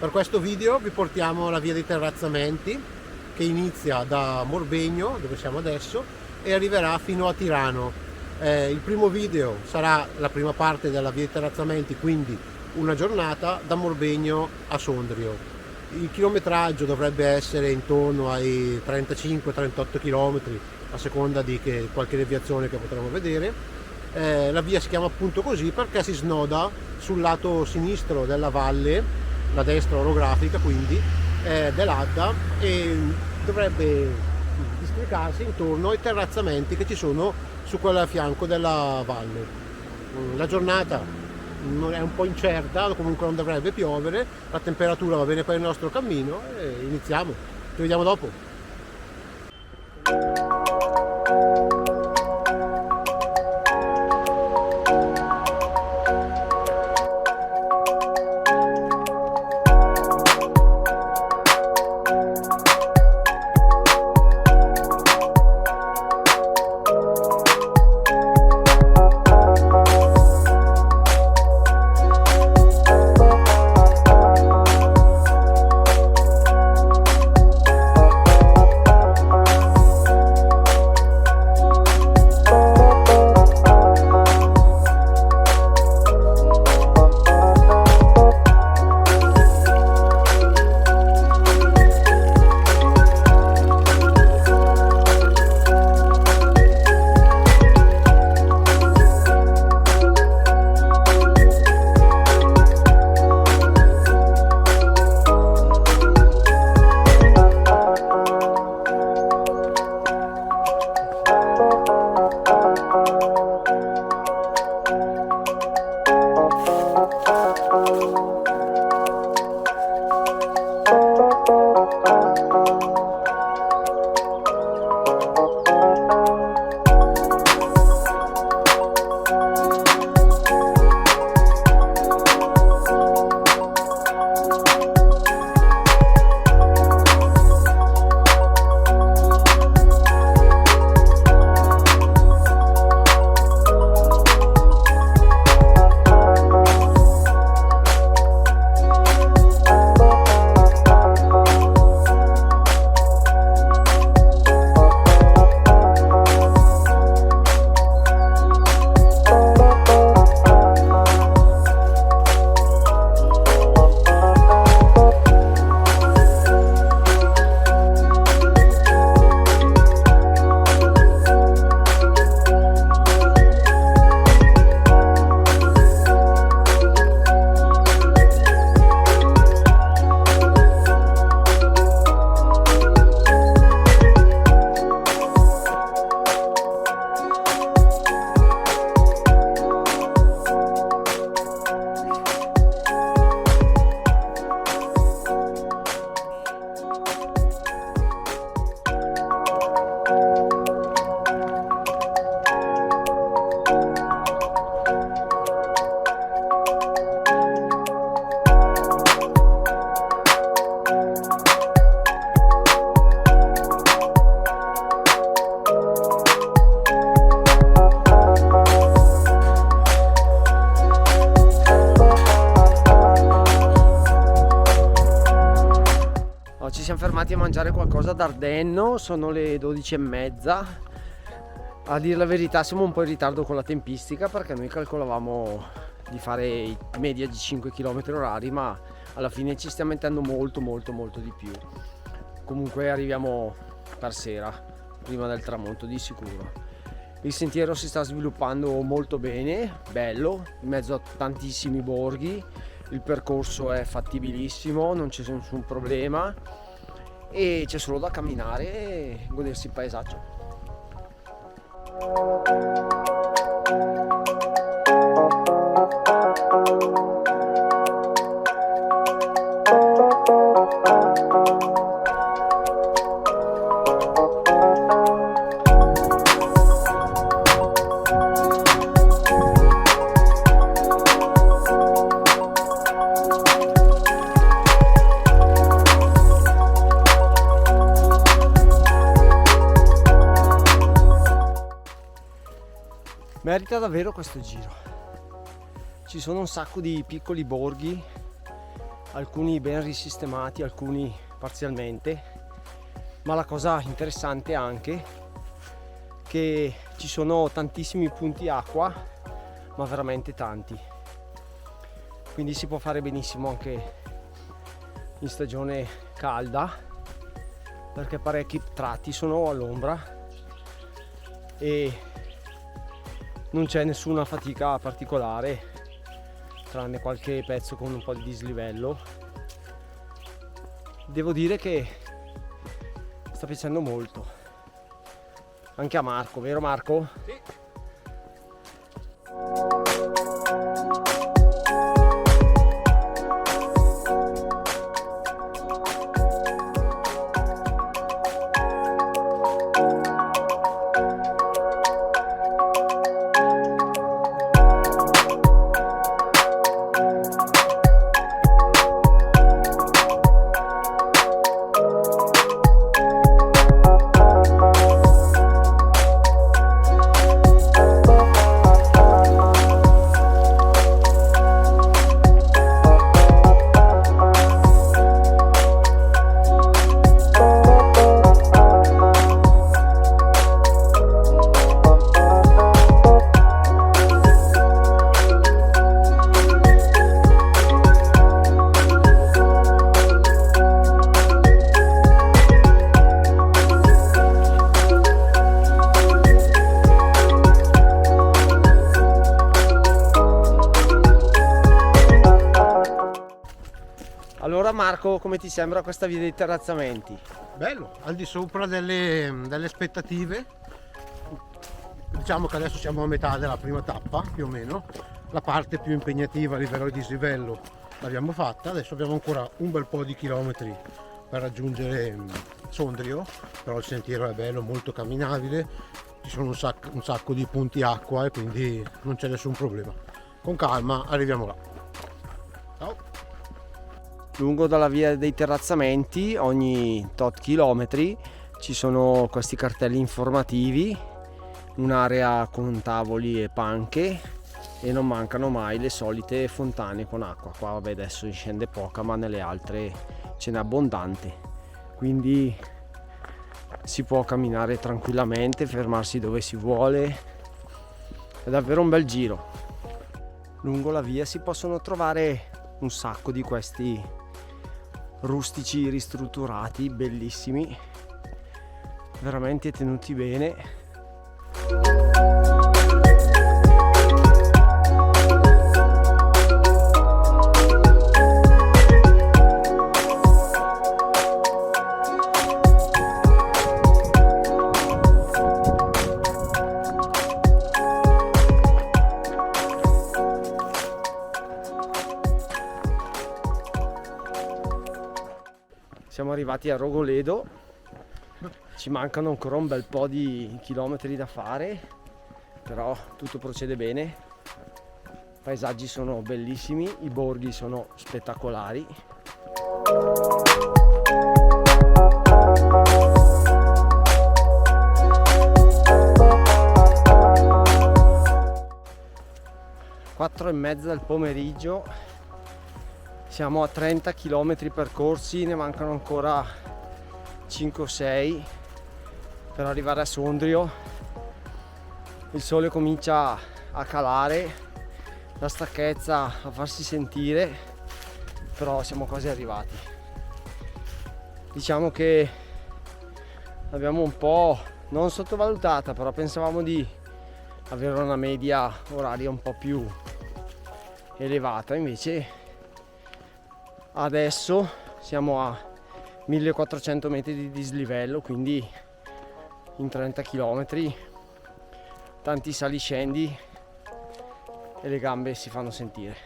Per questo video vi portiamo la via dei terrazzamenti che inizia da Morbegno, dove siamo adesso, e arriverà fino a Tirano. Il primo video sarà la prima parte della via dei terrazzamenti, quindi una giornata da Morbegno a Sondrio. Il chilometraggio dovrebbe essere intorno ai 35-38 km a seconda di qualche deviazione che potremo vedere. La via si chiama appunto così perché si snoda sul lato sinistro della valle, la destra orografica quindi, dell'Adda, e dovrebbe districarsi intorno ai terrazzamenti che ci sono su quel fianco della valle. La giornata è un po' incerta, comunque non dovrebbe piovere, la temperatura va bene per il nostro cammino e iniziamo. Ci vediamo dopo. Ci siamo fermati a mangiare qualcosa ad Ardenno, sono le 12:30. A dire la verità siamo un po' in ritardo con la tempistica perché noi calcolavamo di fare media di 5 km orari, ma alla fine ci stiamo mettendo molto di più. Comunque arriviamo per sera, prima del tramonto di sicuro. Il sentiero si sta sviluppando molto bene, bello, in mezzo a tantissimi borghi. Il percorso è fattibilissimo, non c'è nessun problema e c'è solo da camminare e godersi il paesaggio. Merita davvero questo giro. Ci sono un sacco di piccoli borghi alcuni ben risistemati, alcuni parzialmente, ma la cosa interessante è anche che ci sono tantissimi punti acqua, ma veramente tanti, quindi si può fare benissimo anche in stagione calda, perché parecchi tratti sono all'ombra e non c'è nessuna fatica particolare, tranne qualche pezzo con un po' di dislivello. Devo dire che sta piacendo molto anche a Marco, vero Marco? Sì. Allora Marco, come ti sembra questa via dei terrazzamenti? Bello, al di sopra delle aspettative. Diciamo che adesso siamo a metà della prima tappa, più o meno. La parte più impegnativa a livello di dislivello l'abbiamo fatta, adesso abbiamo ancora un bel po' di chilometri per raggiungere Sondrio, però il sentiero è bello, molto camminabile, ci sono un sacco di punti acqua e quindi non c'è nessun problema. Con calma arriviamo là. Ciao! Lungo dalla via dei terrazzamenti, ogni tot chilometri, ci sono questi cartelli informativi, un'area con tavoli e panche, e non mancano mai le solite fontane con acqua. Qua vabbè, adesso scende poca, ma nelle altre ce n'è abbondante, quindi si può camminare tranquillamente, fermarsi dove si vuole, è davvero un bel giro. Lungo la via si possono trovare un sacco di questi rustici ristrutturati, bellissimi, veramente tenuti bene. Siamo arrivati a Rogoledo, ci mancano ancora un bel po' di chilometri da fare, però tutto procede bene, i paesaggi sono bellissimi, i borghi sono spettacolari. Quattro e mezza del pomeriggio. Siamo a 30 km percorsi, ne mancano ancora 5 o 6 per arrivare a Sondrio. Il sole comincia a calare, la stanchezza a farsi sentire, però siamo quasi arrivati. Diciamo che l'abbiamo un po' non sottovalutata, però pensavamo di avere una media oraria un po' più elevata, invece adesso siamo a 1400 metri di dislivello, quindi in 30 km, tanti saliscendi e le gambe si fanno sentire.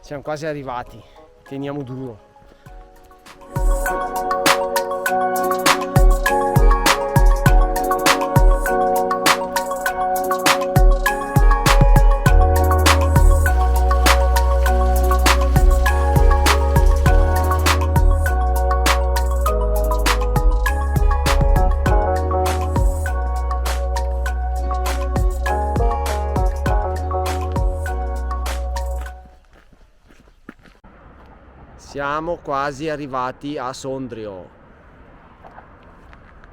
Siamo quasi arrivati, teniamo duro. Siamo quasi arrivati a Sondrio.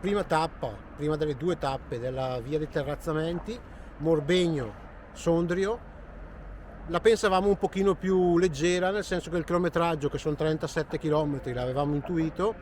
Prima tappa, prima delle 2 tappe della via dei terrazzamenti, Morbegno, Sondrio. La pensavamo un pochino più leggera, nel senso che il chilometraggio, che sono 37 km, l'avevamo intuito,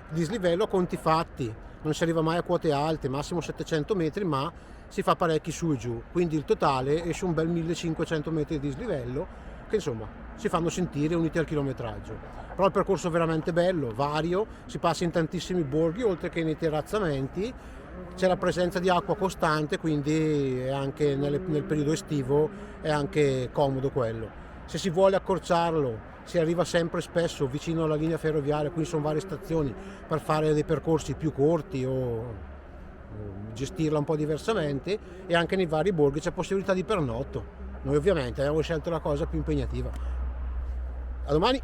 dislivello a conti fatti, non si arriva mai a quote alte, massimo 700 metri, ma si fa parecchi su e giù, quindi il totale esce un bel 1500 metri di dislivello, che insomma si fanno sentire uniti al chilometraggio. Però il percorso è veramente bello, vario, si passa in tantissimi borghi, oltre che nei terrazzamenti. C'è la presenza di acqua costante, quindi è anche nel periodo estivo è anche comodo quello. Se si vuole accorciarlo, si arriva sempre spesso vicino alla linea ferroviaria, qui sono varie stazioni per fare dei percorsi più corti o gestirla un po' diversamente, e anche nei vari borghi c'è possibilità di pernotto. Noi ovviamente abbiamo scelto la cosa più impegnativa. A domani!